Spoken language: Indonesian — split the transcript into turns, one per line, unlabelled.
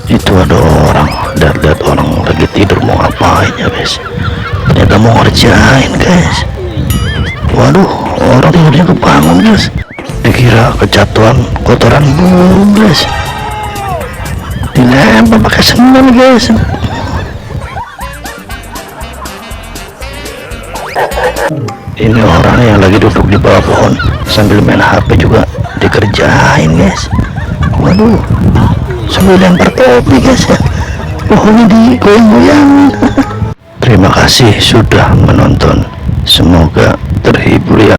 Itu ada orang, lihat orang lagi tidur mau ngapain ya guys, ternyata mau ngerjain guys. Waduh, orang tidurnya kebangun guys, dikira kejatuhan kotoran burung guys, dilempar pakai semen guys. Ini orang yang lagi duduk di bawah pohon sambil main HP juga dikerjain guys. Waduh, sambil lempar topi guys ya, pohonnya digoyang-goyangin. Terima kasih sudah menonton, semoga terhibur ya.